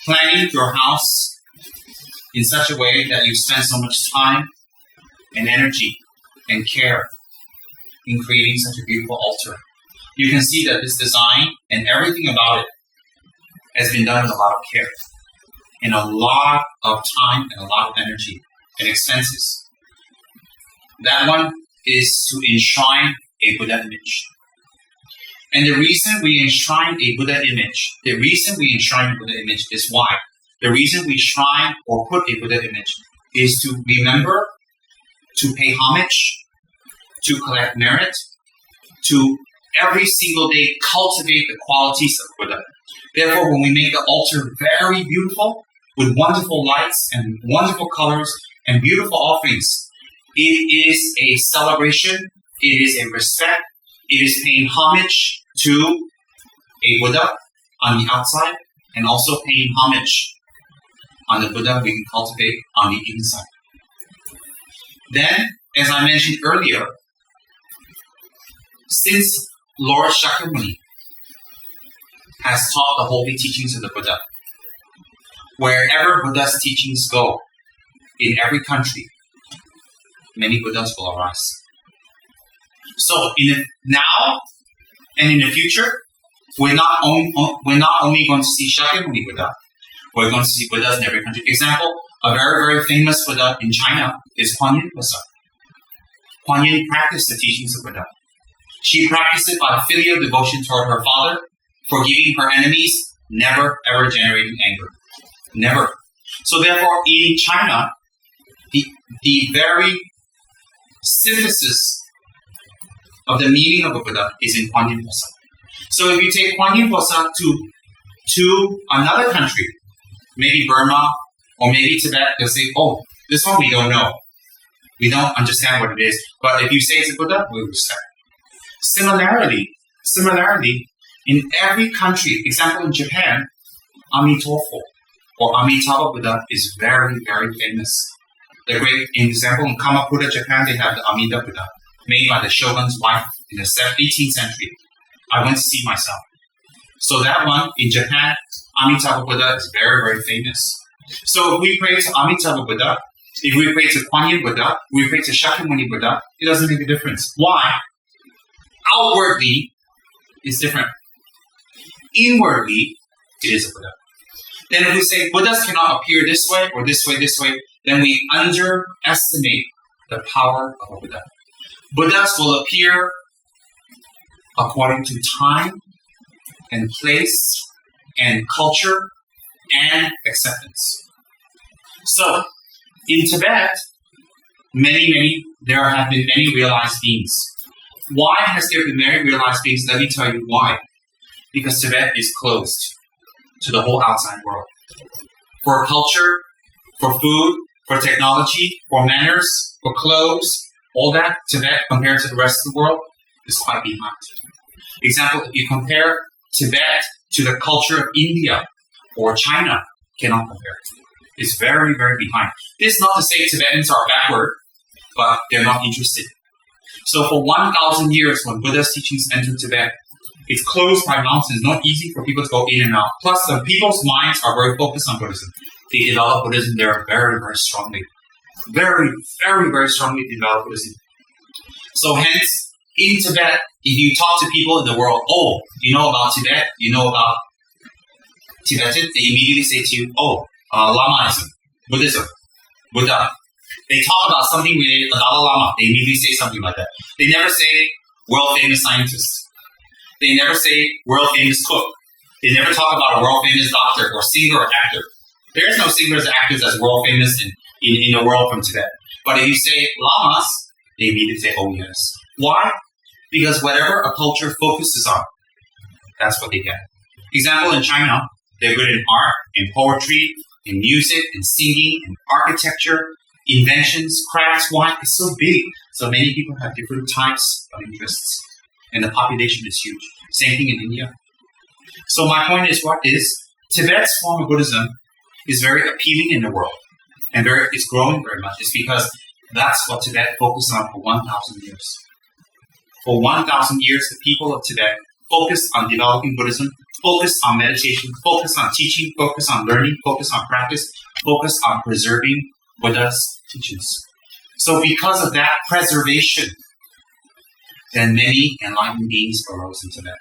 planning your house in such a way that you spend so much time and energy and care in creating such a beautiful altar. You can see that this design and everything about it has been done with a lot of care and a lot of time and a lot of energy and expenses. That one is to enshrine a Buddha image. And the reason we enshrine a Buddha image, is why? The reason we shrine or put a Buddha image is to remember, to pay homage, to collect merit, to every single day cultivate the qualities of Buddha. Therefore, when we make the altar very beautiful, with wonderful lights and wonderful colors and beautiful offerings, it is a celebration, it is a respect, it is paying homage to a Buddha on the outside and also paying homage on the Buddha we can cultivate on the inside. Then, as I mentioned earlier, since Lord Shakyamuni has taught the holy teachings of the Buddha, wherever Buddha's teachings go, in every country, many Buddhas will arise. So, now and in the future, we're not only going to see Shakyamuni Buddha, we're going to see Buddhas in every country. Example, a very, very famous Buddha in China is Kuan Yin Buddha. Kuan Yin practiced the teachings of Buddha. She practiced it by filial devotion toward her father, forgiving her enemies, never ever generating anger. Never. So therefore, in China, the very synthesis of the meaning of a Buddha is in Kuan Yin Buddha. So if you take Kuan Yin Buddha to another country, maybe Burma or maybe Tibet, they'll say, oh, this one we don't know. We don't understand what it is. But if you say it's a Buddha, we respect. Similarly, in every country, example in Japan, Amitofo or Amitabha Buddha is very, very famous. The great example in Kamakura, Japan, they have the Amida Buddha, made by the shogun's wife in the 18th century. I went to see myself. So that one in Japan, Amitabha Buddha is very, very famous. So if we pray to Amitabha Buddha, if we pray to Kuan Yin Buddha, we pray to Shakyamuni Buddha, it doesn't make a difference. Why? Outwardly, it's different. Inwardly, it is a Buddha. Then if we say Buddhas cannot appear this way or this way, then we underestimate the power of a Buddha. Buddhas will appear according to time and place and culture and acceptance. So, in Tibet, there have been many realized beings. Why has there been many realized beings? Let me tell you why. Because Tibet is closed to the whole outside world. For culture, for food, for technology, for manners, for clothes, all that, Tibet compared to the rest of the world is quite behind. Example, if you compare Tibet to the culture of India or China, cannot compare. It's very, very behind. This is not to say Tibetans are backward, but they're not interested. So for 1,000 years, when Buddha's teachings entered Tibet, it's closed by mountains, not easy for people to go in and out. Plus, the people's minds are very focused on Buddhism. They develop Buddhism there very, very strongly. Very, very, very strongly develop Buddhism. So hence, in Tibet, if you talk to people in the world, oh, you know about Tibet? You know about Tibetan? They immediately say to you, oh, Lamaism, Buddhism, Buddha. They talk about something related to the Dalai Lama. They immediately say something like that. They never say world-famous scientist. They never say world-famous cook. They never talk about a world-famous doctor or singer or actor. There is no singers or actors that's world-famous in the world from Tibet. But if you say lamas, they immediately say, oh yes. Why? Because whatever a culture focuses on, that's what they get. Example, in China, they're good in art, in poetry, in music, in singing, in architecture, inventions, crafts. Why? It's so big. So many people have different types of interests. And the population is huge. Same thing in India. So my point is, what is Tibet's form of Buddhism is very appealing in the world. And it's growing very much. It's because that's what Tibet focused on for 1,000 years. For 1,000 years, the people of Tibet focused on developing Buddhism focus on meditation, focus on teaching, focus on learning, focus on practice, focus on preserving Buddha's teachings. So because of that preservation, then many enlightened beings arose in Tibet.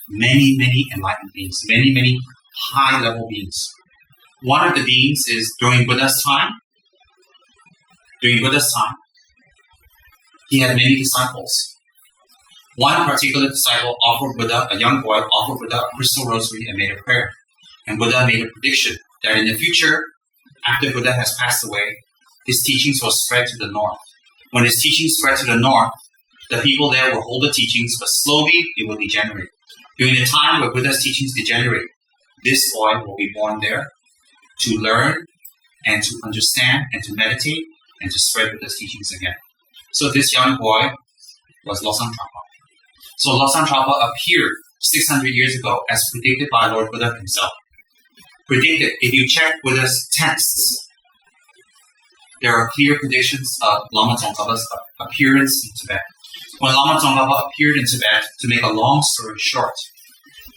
Many, many enlightened beings, many, many high-level beings. One of the beings is during Buddha's time, he had many disciples. One particular disciple offered Buddha, a young boy, offered Buddha a crystal rosary and made a prayer. And Buddha made a prediction that in the future, after Buddha has passed away, his teachings will spread to the north. When his teachings spread to the north, the people there will hold the teachings, but slowly it will degenerate. During the time where Buddha's teachings degenerate, this boy will be born there to learn and to understand and to meditate and to spread Buddha's teachings again. So this young boy was Tsongkhapa. So Tsongkhapa appeared 600 years ago as predicted by Lord Buddha himself. Predicted, if you check Buddha's texts, there are clear predictions of Lama Tsongkhapa's appearance in Tibet. When Lama Tsongkhapa appeared in Tibet, to make a long story short,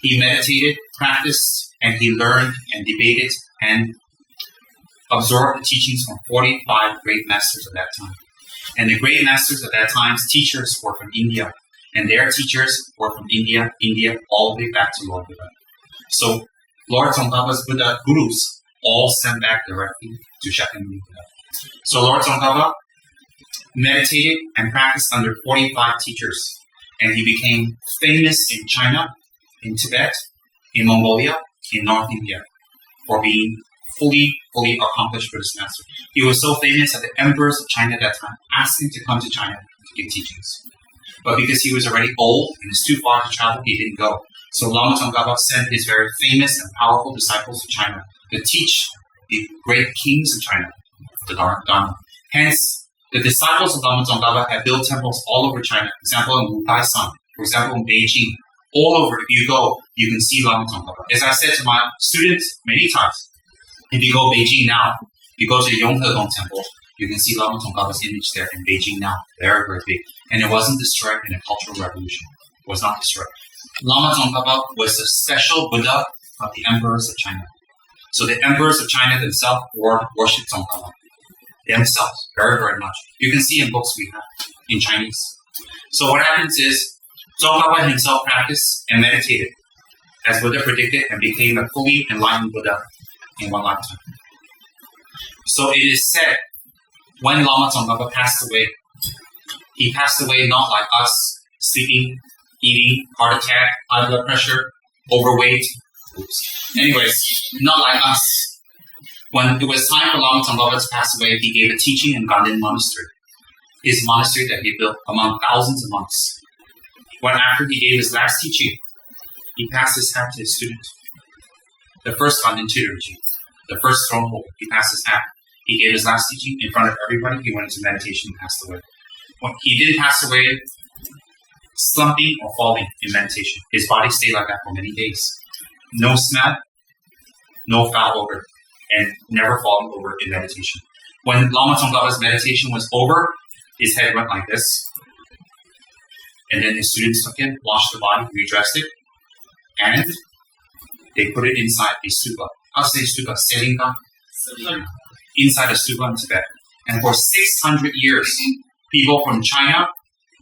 he meditated, practiced, and he learned and debated and absorbed the teachings from 45 great masters of that time. And the great masters of that time's teachers were from India. And their teachers were from India, all the way back to Lord Buddha. So Lord Tsongkhapa's Buddha gurus all sent back directly to Shakyamuni Buddha. So Lord Tsongkhapa meditated and practiced under 45 teachers. And he became famous in China, in Tibet, in Mongolia, in North India, for being fully accomplished Buddhist master. He was so famous that the emperors of China at that time asked him to come to China to give teachings. But because he was already old and it's too far to travel, he didn't go. So Lama Tsongkhapa sent his very famous and powerful disciples to China to teach the great kings of China the Dharma. Hence, the disciples of Lama Tsongkhapa have built temples all over China. For example, in Wutai-san, for example, in Beijing. All over, if you go, you can see Lama Tsongkhapa. As I said to my students many times, if you go Beijing now, you go to the Yonghedong Temple, you can see Lama Tsongkhapa's image there in Beijing now. Very, very big. And it wasn't destroyed in a cultural revolution. It was not destroyed. Lama Tsongkhapa was the special Buddha of the emperors of China. So the emperors of China themselves worship Tsongkhapa. Themselves, very, very much. You can see in books we have in Chinese. So what happens is, Tsongkhapa himself practiced and meditated as Buddha predicted and became a fully enlightened Buddha in one lifetime. So it is said, when Lama Tsongkhapa passed away, he passed away not like us, sleeping, eating, heart attack, high blood pressure, overweight. Anyways, not like us. When it was time for Lama Tsongkhapa to pass away, he gave a teaching in Ganden Monastery, his monastery that he built among thousands of monks. When after he gave his last teaching, he passed his hat to his student. The first Ganden Chidarji, the first stronghold, he passed his hat. He gave his last teaching in front of everybody. He went into meditation and passed away. When he didn't pass away slumping or falling in meditation. His body stayed like that for many days. No smell, no foul odor, and never falling over in meditation. When Lama Tsongkhapa's meditation was over, his head went like this. And then his students took him, washed the body, redressed it, and they put it inside a stupa. I'll say stupa, selinga. Inside a stupa in Tibet. And for 600 years, people from China,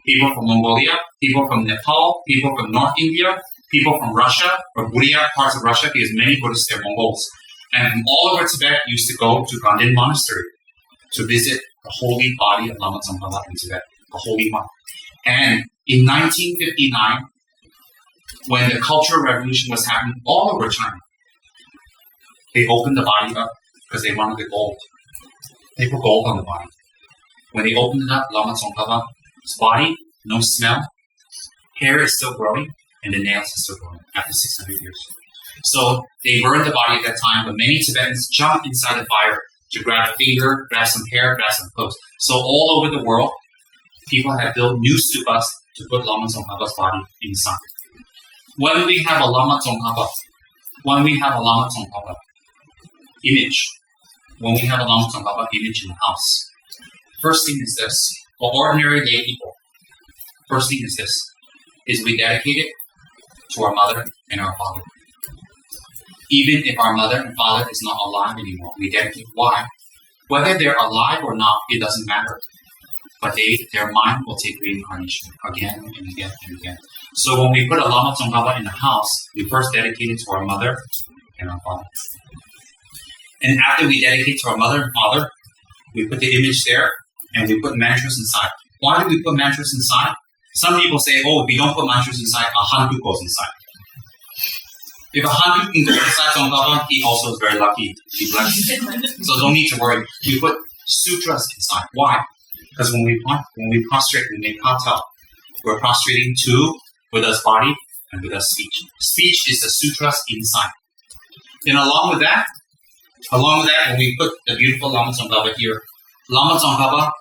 people from Mongolia, people from Nepal, people from North India, people from Russia, or Burya parts of Russia, because many Buddhists are Mongols, and from all over Tibet used to go to Ganden Monastery to visit the holy body of Lama Tsongkhapa in Tibet, the holy one. And in 1959, when the Cultural Revolution was happening all over China, they opened the body up because they wanted the gold. They put gold on the body. When they opened it up, Lama Tsongkhapa's body, no smell, hair is still growing, and the nails are still growing after 600 years. So they burned the body at that time, but many Tibetans jumped inside the fire to grab a finger, grab some hair, grab some clothes. So all over the world, people have built new stupas to put Lama Tsongkhapa's body inside. When we have a Lama Tsongkhapa image, when we have a Lama Tsongkhapa image in the house, first thing is this, for ordinary lay people, first thing is this, is we dedicate it to our mother and our father. Even if our mother and father is not alive anymore, we dedicate. Why? Whether they're alive or not, it doesn't matter. But their mind will take reincarnation again and again and again. So when we put a Lama Tsongkhapa in the house, we first dedicate it to our mother and our father. And after we dedicate to our mother and father, we put the image there and we put mantras inside. Why do we put mantras inside? Some people say, oh, if we don't put mantras inside, a hantu goes inside. If a hantu can go inside Tsongkhapa, he also is very lucky. He's blessed. So don't need to worry. We put sutras inside. Why? Because when we prostrate, we make kata. We're prostrating to Buddha's body and Buddha's speech. Speech is the sutras inside. Then along with that, when we put the beautiful Lama Tsongkhapa here, Lama Tsongkhapa,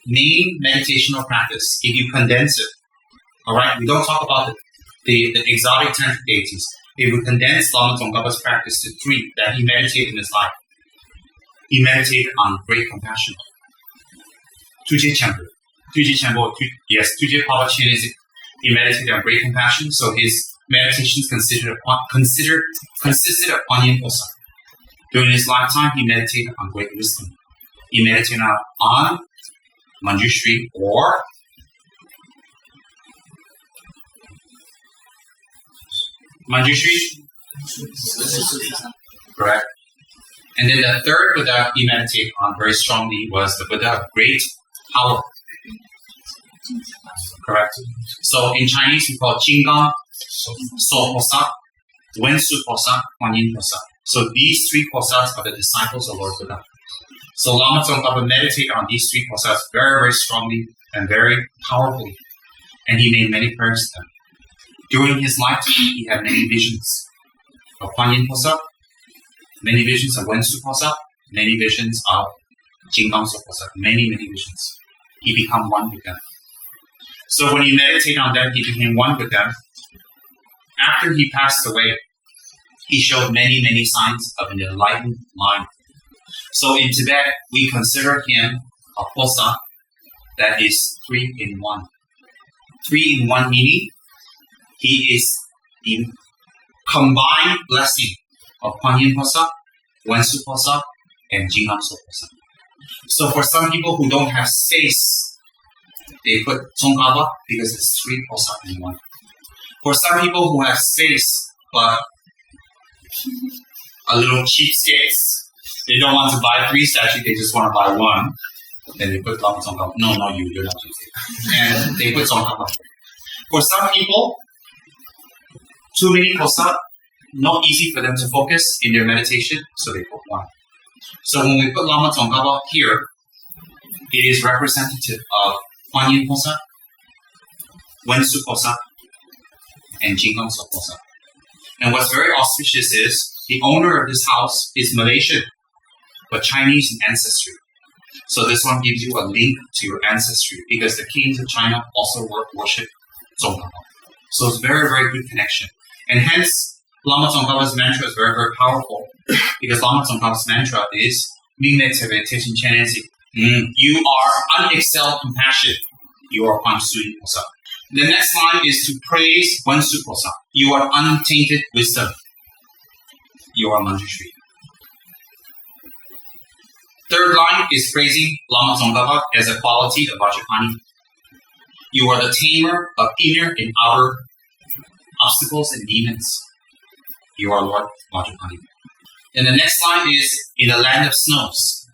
main meditational practice, if you condense it, alright, we don't talk about the exotic tantric deities. If we condense Lama Tsongkhapa's practice to 3 that he meditated in his life, he meditated on great compassion. Tuje Chenpo, he meditated on great compassion, so his meditations consisted of Kuan Yin Posa. During his lifetime, he meditated on great wisdom. He meditated on Manjushri or Manjushri? Correct. And then the third Buddha he meditated on very strongly was the Buddha of great power. Correct. So in Chinese we call Jinggang, So Posa, Wensu Posa, Kuan Yin Posa. So these 3 posas are the disciples of Lord Buddha. So Lama Tsongkhapa meditated on these 3 posas very, very strongly and very powerfully. And he made many prayers to them. During his lifetime, he had many visions of Kuan Yin Posa, many visions of Wensu Posa, many visions of Jinggang So Posa, many, many visions. He became one with them. So when he meditated on them, he became one with them. After he passed away, he showed many, many signs of an enlightened mind. So in Tibet, we consider him a posa that is 3 in 1. 3 in 1 meaning he is the combined blessing of Kuan Yin Posa, Wensu Posa, and Jinggang So Posa. So for some people who don't have space, they put Tsongkhapa because it's 3 posa in 1. For some people who have space, but a little cheapskates, they don't want to buy 3 statues, they just want to buy 1. Then they put Lama Tsongkhapa. No, you're not cheapskate. And they put Tsongkhapa. For some people, too many posa, not easy for them to focus in their meditation, so they put 1. So when we put Lama Tsongkhapa here, it is representative of Kuan Yin Posa, Wensu Posa, and Jinggang So Posa. And what's very auspicious is the owner of this house is Malaysian, but Chinese in ancestry. So this one gives you a link to your ancestry because the kings of China also worship Tsongkhapa. So it's very, very good connection. And hence, Lama Tsongkhapa's mantra is very, very powerful because Lama Tsongkhapa's mantra is Mingme Tebe Techin Chenenzi. You are unexcelled compassion. You are Kuan Sui Posa. The next line is to praise Wensu Posa. You are untainted wisdom. You are Manjushri. Third line is praising Lama Tsongkhapa as a quality of Vajrapani. You are the tamer of inner and outer obstacles and demons. You are Lord Vajrapani. And the next line is, in the land of snows,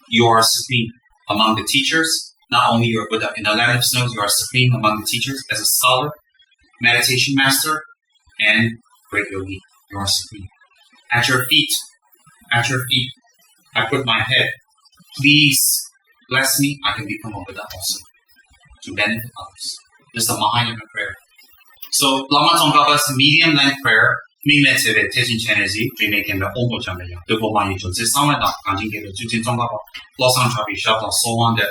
you are supreme among the teachers. Not only you are Buddha, in the land of snows, you are supreme among the teachers as a scholar, meditation master, and great yogi. You are supreme. At your feet, I put my head. Please bless me. I can become a Buddha also to benefit others. This is a Mahayana prayer. So Lama Tsongkhapa's medium length prayer, Mingme Tebe Techin Chenenzi, Dreammaking the Omo Jambaya, Double Mani Jose Samada, Kanjing the Jujin Tsongkhapa, Losan Trabi Shabda, so on that.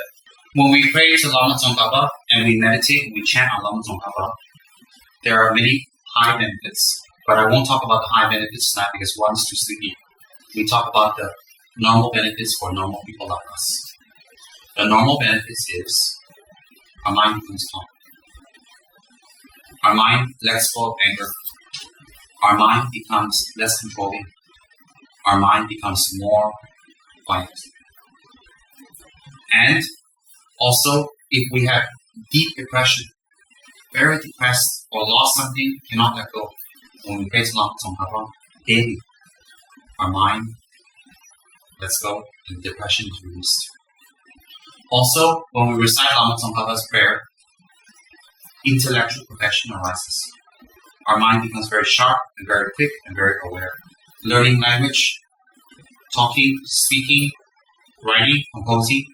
When we pray to Lama Tsongkhapa and we meditate and we chant on Lama Tsongkhapa, there are many high benefits. But I won't talk about the high benefits tonight because one is too sleepy. We talk about the normal benefits for normal people like us. The normal benefits is our mind becomes calm. Our mind lets go of anger. our mind becomes less controlling. Our mind becomes more quiet. And also, if we have deep depression, very depressed or lost something, cannot let go, when we pray to Lama Tsongkhapa daily, our mind lets go and depression is released. Also, when we recite Lama Tsongkhapa's prayer, intellectual perfection arises. Our mind becomes very sharp and very quick and very aware. Learning language, talking, speaking, writing, composing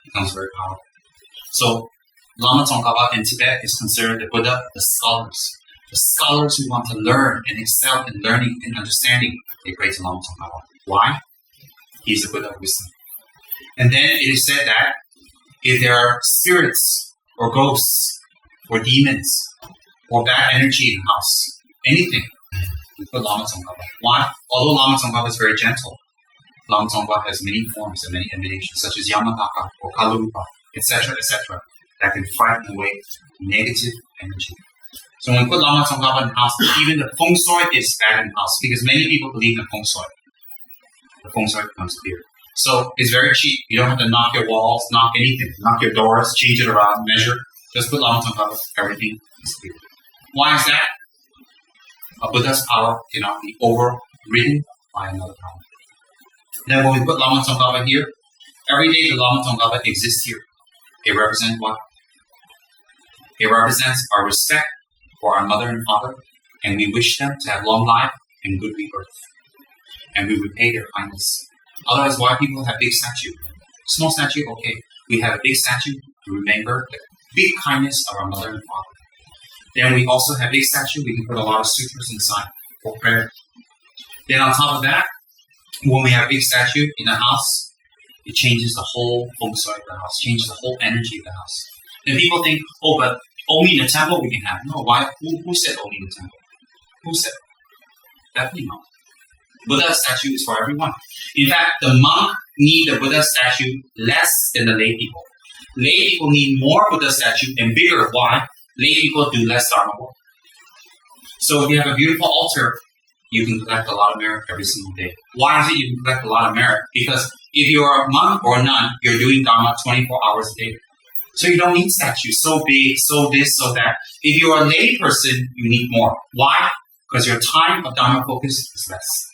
becomes very powerful. So, Lama Tsongkhapa in Tibet is considered the Buddha of the scholars. The scholars who want to learn and excel in learning and understanding, they pray to Lama Tsongkhapa. Why? He's the Buddha of wisdom. And then it is said that if there are spirits or ghosts or demons or bad energy in the house, anything, we put Lama Tsongkhapa. Why? Although Lama Tsongkhapa is very gentle, Lama Tsongkhapa has many forms and many emanations, such as Yamataka or Kalarupa, etc., that can frighten away negative energy. So when we put Lama Tsongkhapa in the house, even the feng shui is bad in the house, because many people believe in feng shui. The feng shui becomes clear. So it's very cheap. You don't have to knock your walls, knock anything, knock your doors, change it around, measure. Just put Lama Tsongkhapa, everything is clear. Why is that? A Buddha's power cannot be overridden by another power. Then when we put Lama Tsongkhapa here, every day the Lama Tsongkhapa exists here. It represents what? It represents our respect for our mother and father, and we wish them to have long life and good rebirth. And we repay their kindness. Otherwise, why people have big statue? Small statue, okay. We have a big statue to remember the big kindness of our mother and father. Then we also have big statue. We can put a lot of sutras inside for prayer. Then on top of that, when we have big statue in the house, it changes the whole feng shui of the house, changes the whole energy of the house. Then people think, oh, but only in the temple we can have. No, why? Who said only in the temple? Who said? Definitely not. Buddha statue is for everyone. In fact, the monk need the Buddha statue less than the lay people. Lay people need more Buddha statue and bigger. Why? Lay people do less dharma work. So if you have a beautiful altar, you can collect a lot of merit every single day. Why is it you can collect a lot of merit? Because if you're a monk or a nun, you're doing dharma 24 hours a day. So you don't need statues so big, so this, so that. If you're a lay person, you need more. Why? Because your time of dharma focus is less.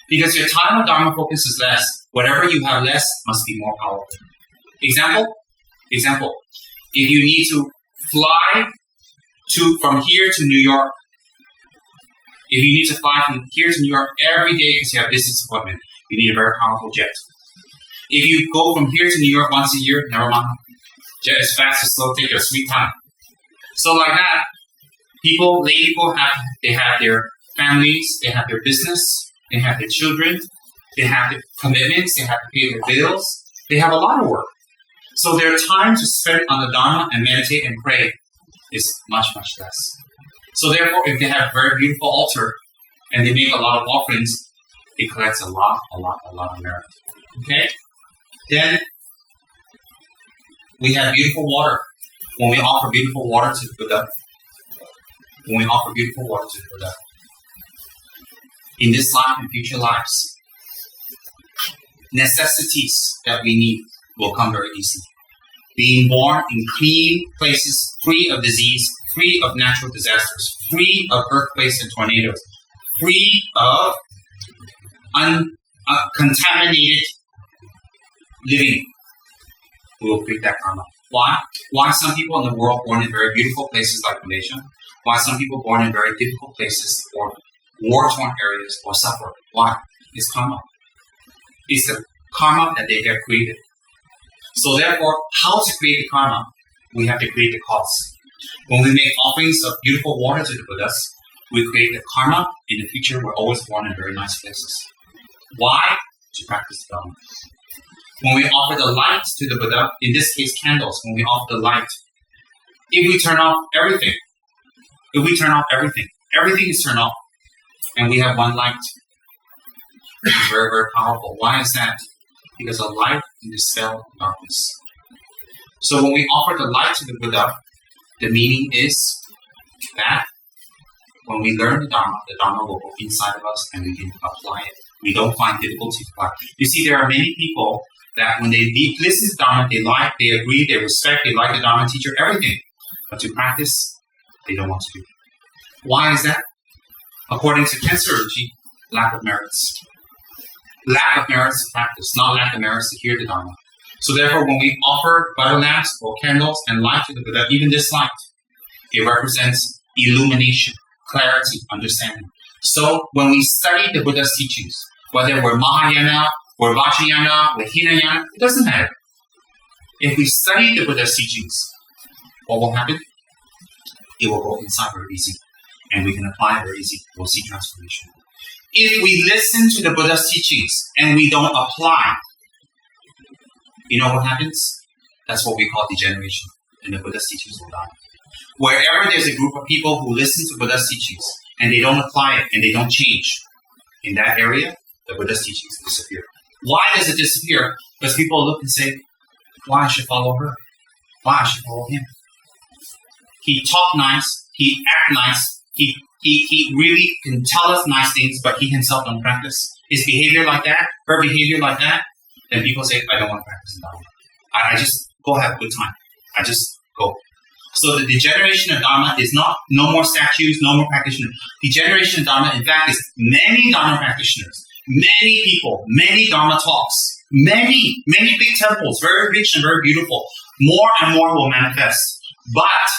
Because your time of dharma focus is less, whatever you have less must be more powerful. Example. If you need to fly from here to New York, if you need to fly from here to New York every day because you have business appointment, you need a very powerful jet. If you go from here to New York once a year, never mind. Jet is fast and slow, take your sweet time. So like that, lay people have their families, they have their business, they have their children, they have their commitments, they have to pay their bills, they have a lot of work. So their time to spend on the Dharma and meditate and pray is much, much less. So therefore, if they have a very beautiful altar and they make a lot of offerings, it collects a lot of merit. Okay? Then we have beautiful water. When we offer beautiful water to the Buddha, in this life and future lives, necessities that we need will come very easily. Being born in clean places, free of disease, free of natural disasters, free of earthquakes and tornadoes, free of contaminated living, we will create that karma. Why? Why some people in the world born in very beautiful places like Malaysia? Why some people born in very difficult places or war-torn areas or suffer? Why? It's karma. It's the karma that they have created. So therefore, how to create the karma? We have to create the cause. When we make offerings of beautiful water to the Buddhas, we create the karma. In the future, we're always born in very nice places. Why? To practice Dharma. When we offer the light to the Buddha, in this case candles, when we offer the light, if we turn off everything, everything is turned off, and we have one light. It's very, very powerful. Why is that? Because a light can dispel darkness. So when we offer the light to the Buddha, the meaning is that when we learn the Dharma will go inside of us and we can apply it. We don't find difficulty to apply. You see, there are many people that when they listen to Dharma, they like, they agree, they respect, they like the Dharma teacher, everything. But to practice, they don't want to do it. Why is that? According to Kensuroji, lack of merits. Lack of merits to practice, not lack of merits to hear the Dharma. So therefore, when we offer butter lamps or candles and light to the Buddha, even this light, it represents illumination, clarity, understanding. So when we study the Buddha's teachings, whether we're Mahayana, we're Vajrayana, we're Hinayana, it doesn't matter. If we study the Buddha's teachings, what will happen? It will go inside very easy. And we can apply it very easy. We'll see transformation. If we listen to the Buddha's teachings and we don't apply, you know what happens? That's what we call degeneration. And the Buddha's teachings will die. Wherever there's a group of people who listen to Buddha's teachings and they don't apply it and they don't change, in that area, the Buddha's teachings disappear. Why does it disappear? Because people look and say, why I should follow her? Why I should follow him? He talk nice, he act nice, he really can tell us nice things, but he himself don't practice. His behavior like that, her behavior like that, then people say, I don't want to practice in Dharma. I just go have a good time. I just go. So the degeneration of Dharma is not no more statues, no more practitioners. Degeneration of Dharma, in fact, is many Dharma practitioners, many people, many Dharma talks, many big temples, very rich and very beautiful. More and more will manifest. But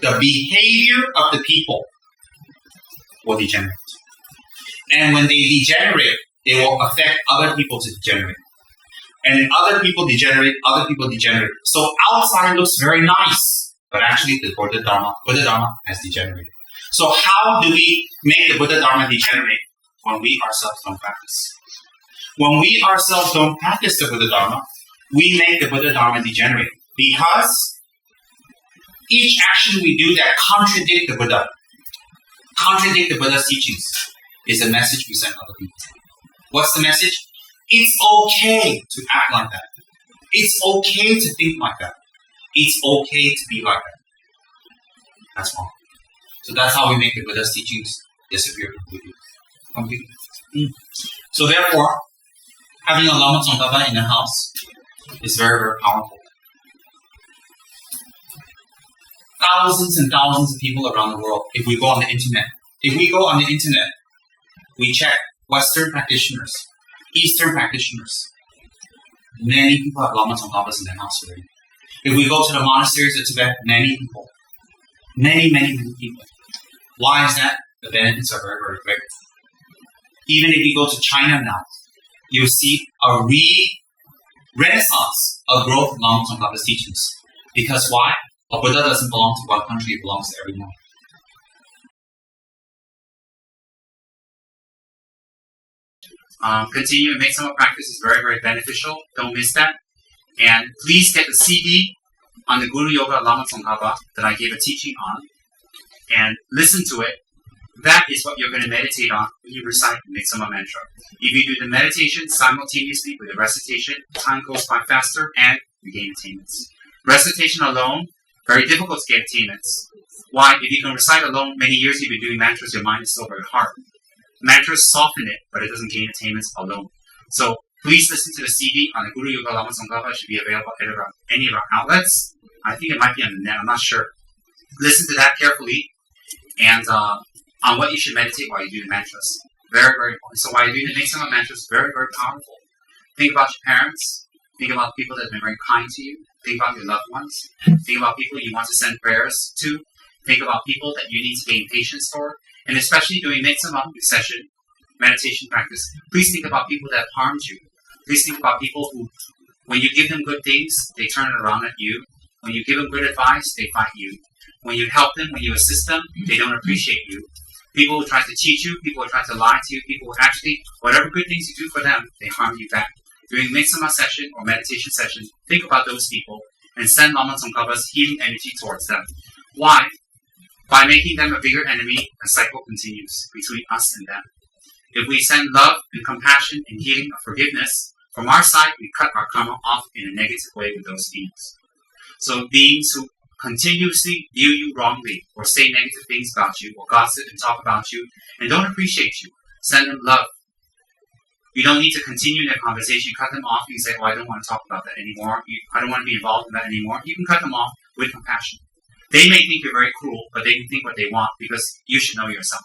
the behavior of the people will degenerate. And when they degenerate, they will affect other people to degenerate. And other people degenerate, So outside looks very nice, but actually the Buddha Dharma has degenerated. So how do we make the Buddha Dharma degenerate? When we ourselves don't practice. When we ourselves don't practice the Buddha Dharma, we make the Buddha Dharma degenerate. Because each action we do that contradict the Buddha's teachings, is a message we send other people. What's the message? It's okay to act like that. It's okay to think like that. It's okay to be like that. That's wrong. So that's how we make the Buddha's teachings disappear completely. So therefore, having a Lama Tsongkhapa in the house is very, very powerful. Thousands and thousands of people around the world, if we go on the internet, we check Western practitioners, Eastern practitioners. Many people have Lama Tsongkhapas in their house already. If we go to the monasteries of Tibet, many people. Many people. Why is that? The benefits are very, very great. Even if you go to China now, you'll see a renaissance of growth of Lama Tsongkhapa's teachings. Because why? A Buddha doesn't belong to one country, it belongs to everyone. Continue and make some practice is very, very beneficial. Don't miss that. And please get the CD on the Guru Yoga Lama Tsongkhapa that I gave a teaching on. And listen to it. That is what you're going to meditate on when you recite the Midsummer Mantra. If you do the meditation simultaneously with the recitation, time goes by faster and you gain attainments. Recitation alone, very difficult to get attainments. Why? If you can recite alone, many years you've been doing mantras, your mind is still very hard. Mantras soften it, but it doesn't gain attainments alone. So please listen to the CD on the Guru Yoga Lama Tsongkhapa. It should be available at any of our outlets. I think it might be on the net, I'm not sure. Listen to that carefully and on what you should meditate while you do the mantras. Very, very important. So while you're doing the Midsummer Mantras, very, very powerful. Think about your parents. Think about people that have been very kind to you. Think about your loved ones. Think about people you want to send prayers to. Think about people that you need to gain patience for. And especially during Midsummer session, meditation practice, please think about people that have harmed you. Please think about people who, when you give them good things, they turn it around at you. When you give them good advice, they fight you. When you help them, when you assist them, they don't appreciate you. People who try to cheat you, people who try to lie to you, people who actually, whatever good things you do for them, they harm you back. During Midsummer session or meditation session, think about those people and send Lama Tsongkhapa's healing energy towards them. Why? By making them a bigger enemy, the cycle continues between us and them. If we send love and compassion and healing of forgiveness, from our side, we cut our karma off in a negative way with those beings. So beings who continuously view you wrongly, or say negative things about you, or gossip and talk about you, and don't appreciate you, send them love. You don't need to continue their conversation. Cut them off. You say, oh, I don't want to talk about that anymore. I don't want to be involved in that anymore. You can cut them off with compassion. They may think you're very cruel, but they can think what they want because you should know yourself.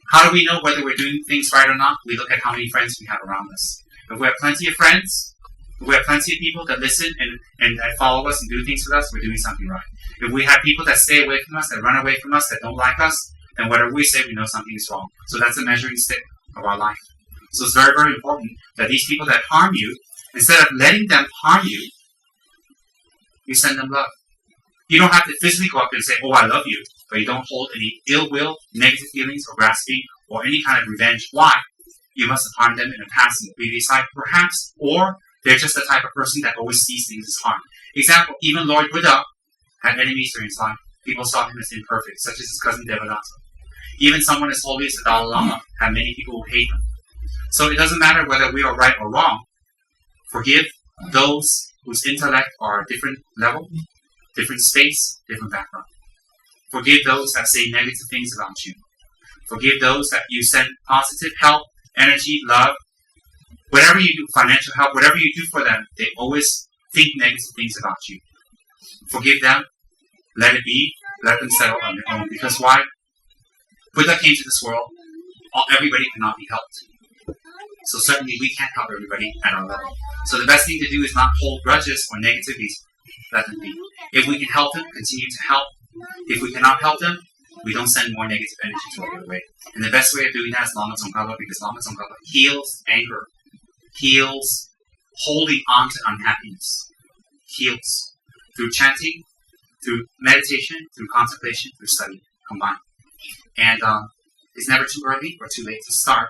How do we know whether we're doing things right or not? We look at how many friends we have around us. If we have plenty of friends, if we have plenty of people that listen and that follow us and do things with us, we're doing something right. If we have people that stay away from us, that run away from us, that don't like us, then whatever we say, we know something is wrong. So that's a measuring stick of our life. So it's very, very important that these people that harm you, instead of letting them harm you, you send them love. You don't have to physically go up and say, oh, I love you, but you don't hold any ill will, negative feelings, or grasping, or any kind of revenge. Why? You must have harmed them in the past, in the previous life, perhaps, or they're just the type of person that always sees things as harm. Example, even Lord Buddha had enemies during his life. People saw him as imperfect, such as his cousin Devadatta. Even someone as holy as the Dalai Lama had many people who hate him. So it doesn't matter whether we are right or wrong. Forgive those whose intellect are a different level, different space, different background. Forgive those that say negative things about you. Forgive those that you send positive help, energy, love. Whatever you do, financial help, whatever you do for them, they always think negative things about you. Forgive them. Let it be. Let them settle on their own. Because why? Buddha came to this world. Everybody cannot be helped. So certainly we can't help everybody at our level. So the best thing to do is not hold grudges or negativities. Let them be. If we can help them, continue to help. If we cannot help them, we don't send more negative energy toward their way. And the best way of doing that is Lama Tsongkhapa, because Lama Tsongkhapa heals anger, heals holding on to unhappiness, heals through chanting, through meditation, through contemplation, through study combined. And it's never too early or too late to start.